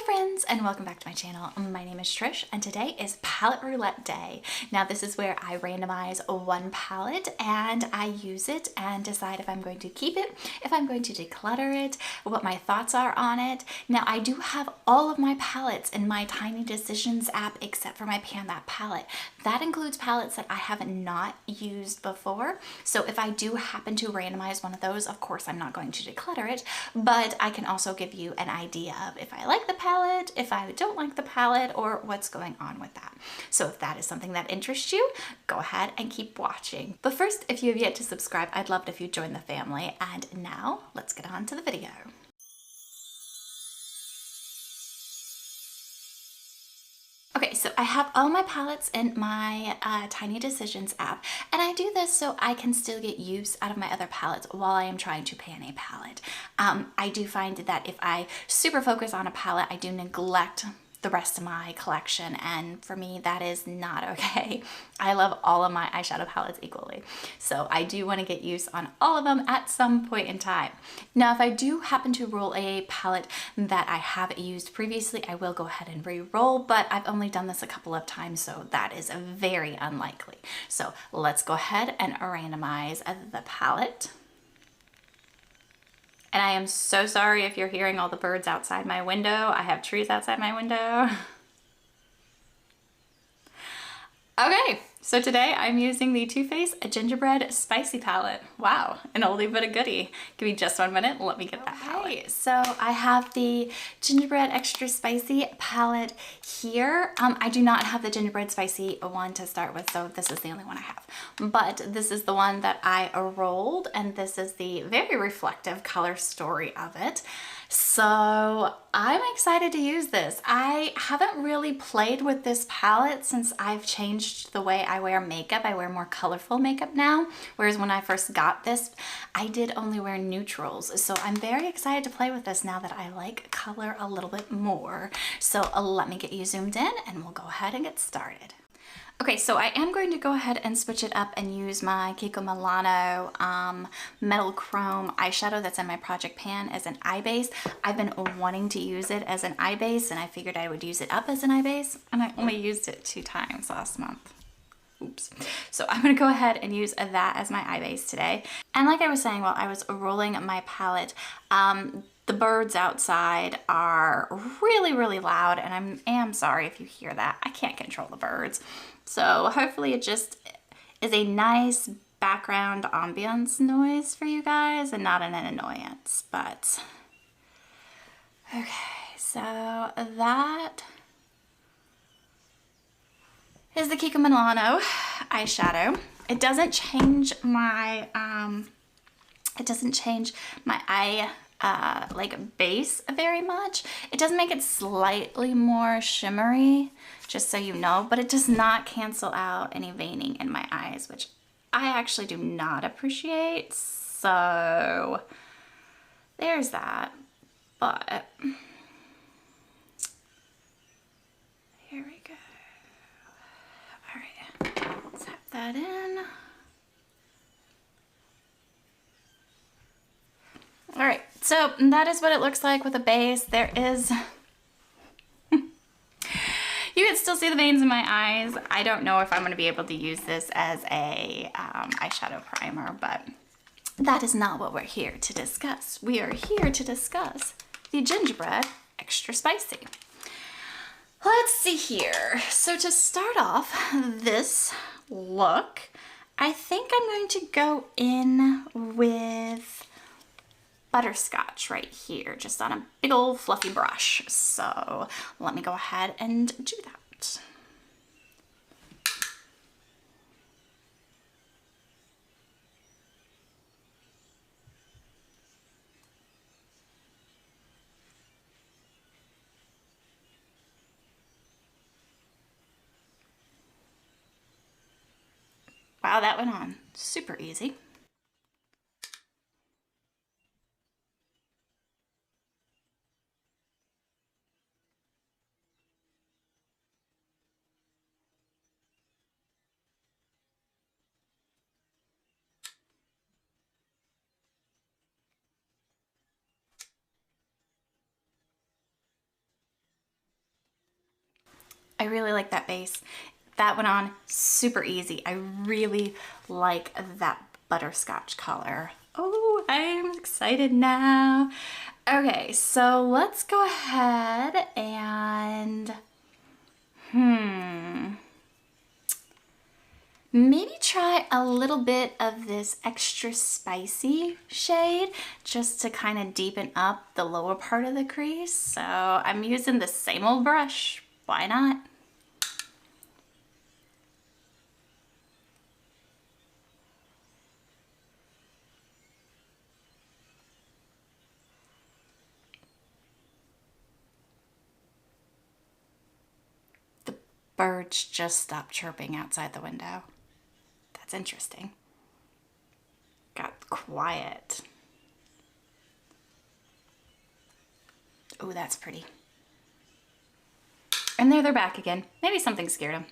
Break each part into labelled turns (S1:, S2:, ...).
S1: Hi friends, and welcome back to my channel. My name is Trish and today is palette roulette day. Now this is where I randomize one palette and I use it and decide if I'm going to keep it, if I'm going to declutter it, what my thoughts are on it. Now I do have all of my palettes in my Tiny Decisions app except for my Pan That palette. That includes palettes that I have not used before. So if I do happen to randomize one of those, of course I'm not going to declutter it, but I can also give you an idea of if I like the palette, if I don't like the palette, or what's going on with that. So if that is something that interests you, go ahead and keep watching. But first, if you have yet to subscribe, I'd love it if you join the family. And now let's get on to the video. Okay, so I have all my palettes in my Tiny Decisions app, and I do this so I can still get use out of my other palettes while I am trying to pan a palette. I do find that if I super focus on a palette, I do neglect the rest of my collection, and for me that is not okay. I love all of my eyeshadow palettes equally, so I do want to get use on all of them at some point in time. Now if I do happen to roll a palette that I have used previously, I will go ahead and re-roll, but I've only done this a couple of times, so that is very unlikely. So let's go ahead and randomize the palette. And I am so sorry if you're hearing all the birds outside my window. I have trees outside my window. Okay, so today I'm using the Too Faced Gingerbread Spicy Palette. Wow, an oldie but a goodie. Give me just 1 minute, let me get that palette. So I have the Gingerbread Extra Spicy palette here. I do not have the Gingerbread Spicy one to start with, so this is the only one I have. But this is the one that I rolled, and this is the very reflective color story of it. So I'm excited to use this. I haven't really played with this palette since I've changed the way I wear makeup. I wear more colorful makeup now, whereas when I first got this, I did only wear neutrals. So I'm very excited to play with this now that I like color a little bit more. So let me get you zoomed in and we'll go ahead and get started. Okay, so I am going to go ahead and switch it up and use my Kiko Milano Metal Chrome eyeshadow that's in my project pan as an eye base. I've been wanting to use it as an eye base, and I figured I would use it up as an eye base, and I only used it 2 times last month. Oops. So I'm going to go ahead and use that as my eye base today. And like I was saying while I was rolling my palette, the birds outside are really loud, and I am sorry if you hear that. I can't control the birds. So hopefully it just is a nice background ambience noise for you guys and not an annoyance. But okay, so that is the Kiko Milano eyeshadow. It doesn't change my eye like base very much. It does make it slightly more shimmery, just so you know, but it does not cancel out any veining in my eyes, which I actually do not appreciate. So there's that. But here we go. All right, let's tap that in. All right, so that is what it looks like with a base. There is, you can still see the veins in my eyes. I don't know if I'm going to be able to use this as a eyeshadow primer, but that is not what we're here to discuss. We are here to discuss the Gingerbread Extra Spicy. Let's see here. So to start off this look, I think I'm going to go in with butterscotch right here, just on a big old fluffy brush. So let me go ahead and do that. Wow, that went on super easy. I really like that base. That went on super easy. I really like that butterscotch color. Oh, I'm excited now. Okay, so let's go ahead and, maybe try a little bit of this extra spicy shade just to kind of deepen up the lower part of the crease. So I'm using the same old brush. Why not? The birds just stopped chirping outside the window. That's interesting. Got quiet. Oh, that's pretty. And there they're back again. Maybe something scared them.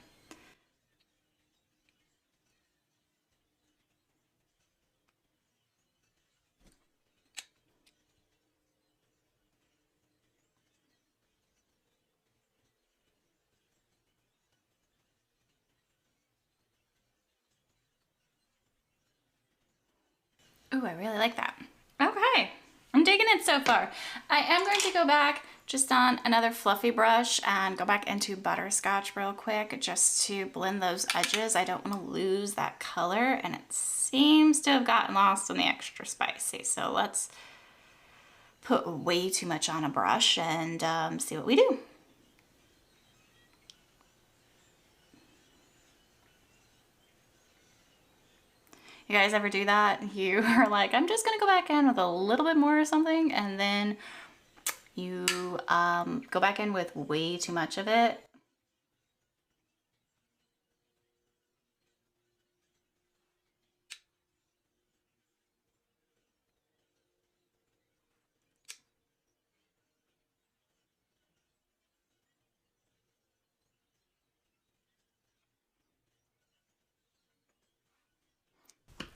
S1: Ooh, I really like that. Okay, I'm digging it so far. I am going to go back just on another fluffy brush and go back into butterscotch real quick just to blend those edges. I don't want to lose that color, and it seems to have gotten lost in the extra spicy. So let's put way too much on a brush and see what we do. You guys ever do that? You are like, I'm just gonna go back in with a little bit more or something, and then you go back in with way too much of it.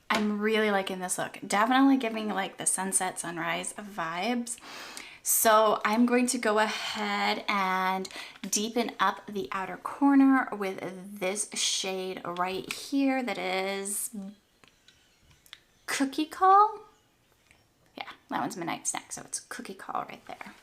S1: I'm really liking this look. Definitely giving like the sunset sunrise vibes. So I'm going to go ahead and deepen up the outer corner with this shade right here that is Cookie Call. Yeah, that one's Midnight Snack, so it's Cookie Call right there.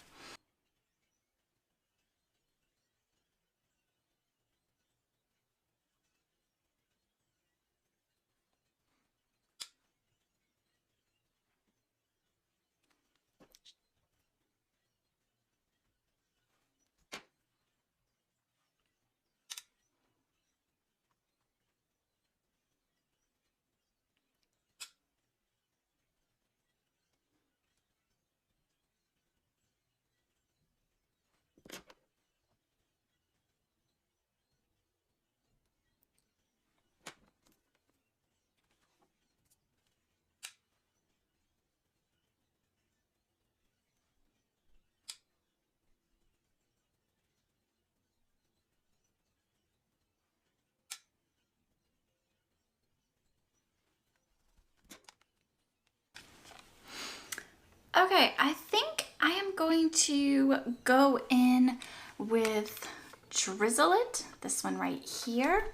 S1: Okay, I think I am going to go in with Drizzle It, this one right here.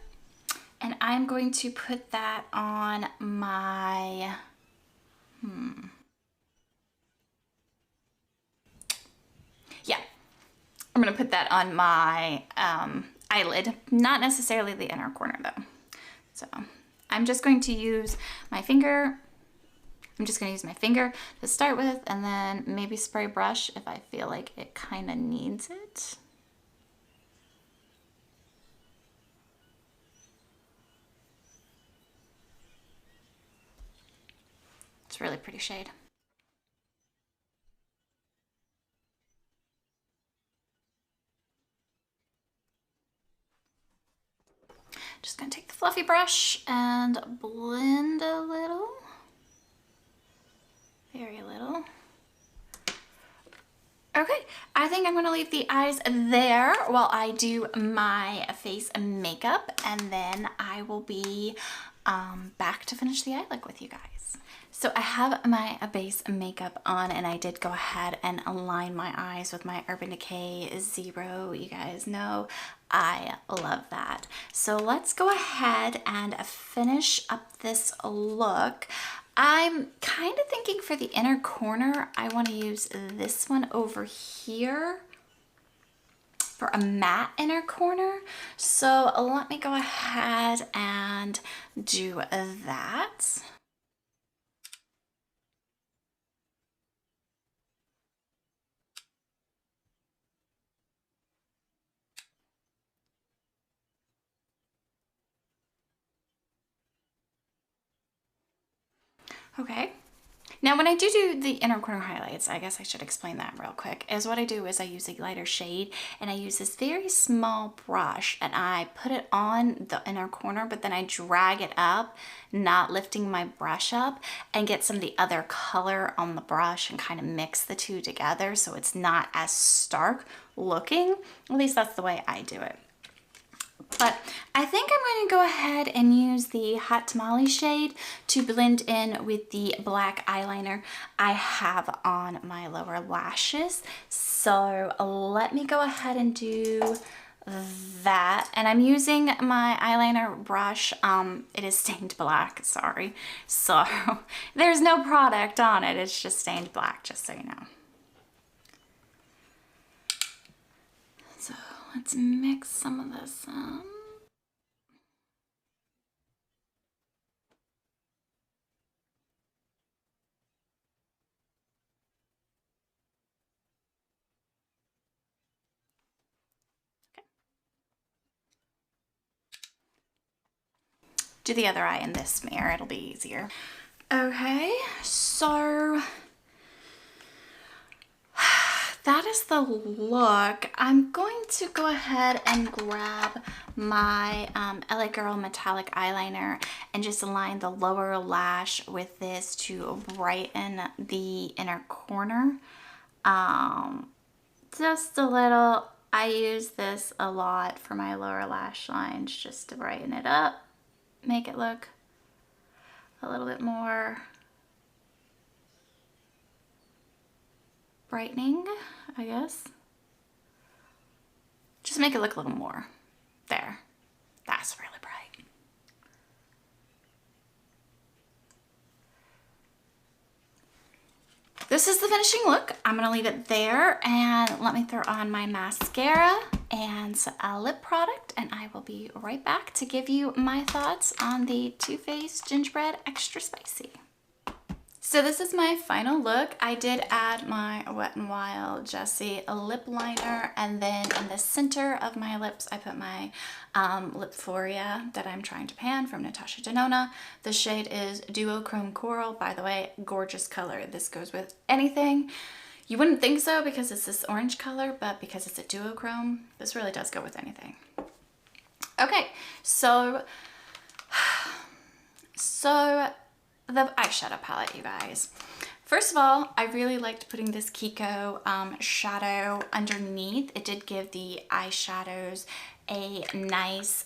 S1: And I'm going to put that on my, yeah, I'm gonna put that on my eyelid, not necessarily the inner corner though. So I'm just going to use my finger. I'm just gonna use my finger to start with, and then maybe spray brush if I feel like it kind of needs it. It's a really pretty shade. Just gonna take the fluffy brush and blend a little. Very little. Okay, I think I'm gonna leave the eyes there while I do my face makeup, and then I will be back to finish the eye look with you guys. So I have my base makeup on, and I did go ahead and align my eyes with my Urban Decay Zero. You guys know I love that. So let's go ahead and finish up this look. I'm kind of thinking for the inner corner, I want to use this one over here for a matte inner corner. So let me go ahead and do that. Okay. Now when I do the inner corner highlights, I guess I should explain that real quick, is what I do is I use a lighter shade and I use this very small brush and I put it on the inner corner, but then I drag it up, not lifting my brush up, and get some of the other color on the brush and kind of mix the two together so it's not as stark looking. At least that's the way I do it. But I think I'm going to go ahead and use the Hot Tamale shade to blend in with the black eyeliner I have on my lower lashes. So let me go ahead and do that. And I'm using my eyeliner brush. It is stained black, sorry. So there's no product on it. It's just stained black, just so you know. So let's mix some of this up. Do the other eye in this mirror, it'll be easier. Okay, so that is the look. I'm going to go ahead and grab my LA Girl metallic eyeliner and just align the lower lash with this to brighten the inner corner. Just a little. I use this a lot for my lower lash lines just to brighten it up, make it look a little bit more brightening, I guess. Just make it look a little more. There. That's really bright. This is the finishing look. I'm gonna leave it there and let me throw on my mascara and a lip product, and I will be right back to give you my thoughts on the Too Faced Gingerbread Extra Spicy. So this is my final look. I did add my Wet n Wild Jessie lip liner, and then in the center of my lips I put my Lipforia that I'm trying to pan from Natasha Denona. The shade is Duochrome Coral. By the way, gorgeous color. This goes with anything. You wouldn't think so because it's this orange color, but because it's a duochrome, this really does go with anything. Okay, so the eyeshadow palette, you guys. First of all, I really liked putting this Kiko shadow underneath. It did give the eyeshadows a nice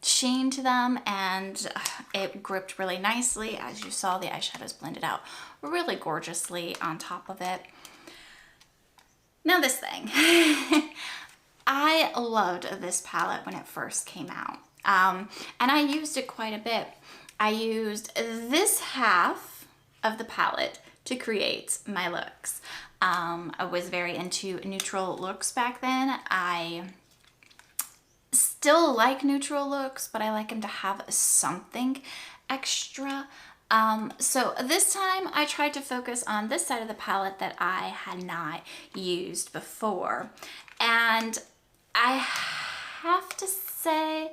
S1: sheen to them, and it gripped really nicely. As you saw, the eyeshadows blended out really gorgeously on top of it. Now this thing. I loved this palette when it first came out, and I used it quite a bit. I used this half of the palette to create my looks. I was very into neutral looks back then. I still like neutral looks, but I like them to have something extra. So this time I tried to focus on this side of the palette that I had not used before. And I have to say,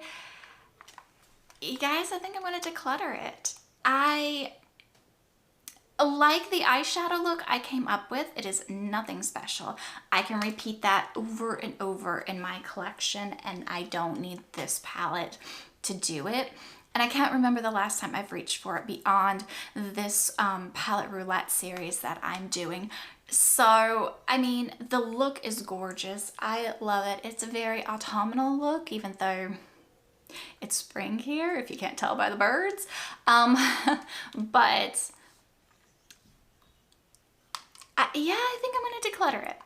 S1: you guys, I think I'm going to declutter it. I like the eyeshadow look I came up with. It is nothing special. I can repeat that over and over in my collection, and I don't need this palette to do it. And I can't remember the last time I've reached for it beyond this palette Roulette series that I'm doing. So, I mean, the look is gorgeous. I love it. It's a very autumnal look, even though It's spring here, if you can't tell by the birds. But yeah, I think I'm gonna declutter it.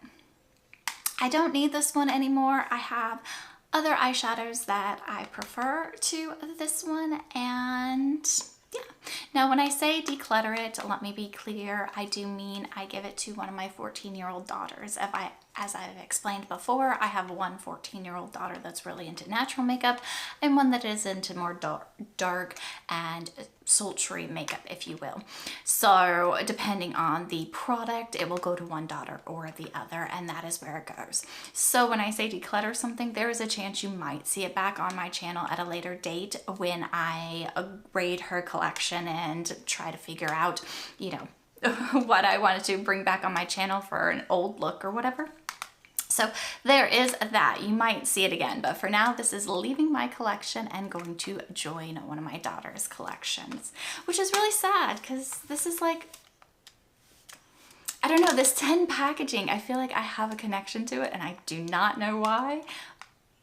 S1: I don't need this one anymore. I have other eyeshadows that I prefer to this one, and yeah. Now when I say declutter it, let me be clear, I do mean I give it to one of my 14-year-old daughters. As I've explained before, I have one 14-year-old daughter that's really into natural makeup and one that is into more dark and sultry makeup, if you will. So depending on the product, it will go to one daughter or the other, and that is where it goes. So when I say declutter something, there is a chance you might see it back on my channel at a later date when I grade her collection and try to figure out, you know, what I wanted to bring back on my channel for an old look or whatever. So there is that. You might see it again, but for now, this is leaving my collection and going to join one of my daughter's collections, which is really sad because this is like, I don't know, this 10 packaging, I feel like I have a connection to it and I do not know why,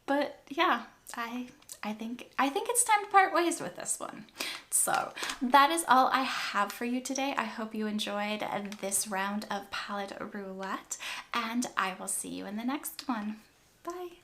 S1: but yeah, I think it's time to part ways with this one. So that is all I have for you today. I hope you enjoyed this round of palette roulette, and I will see you in the next one. Bye.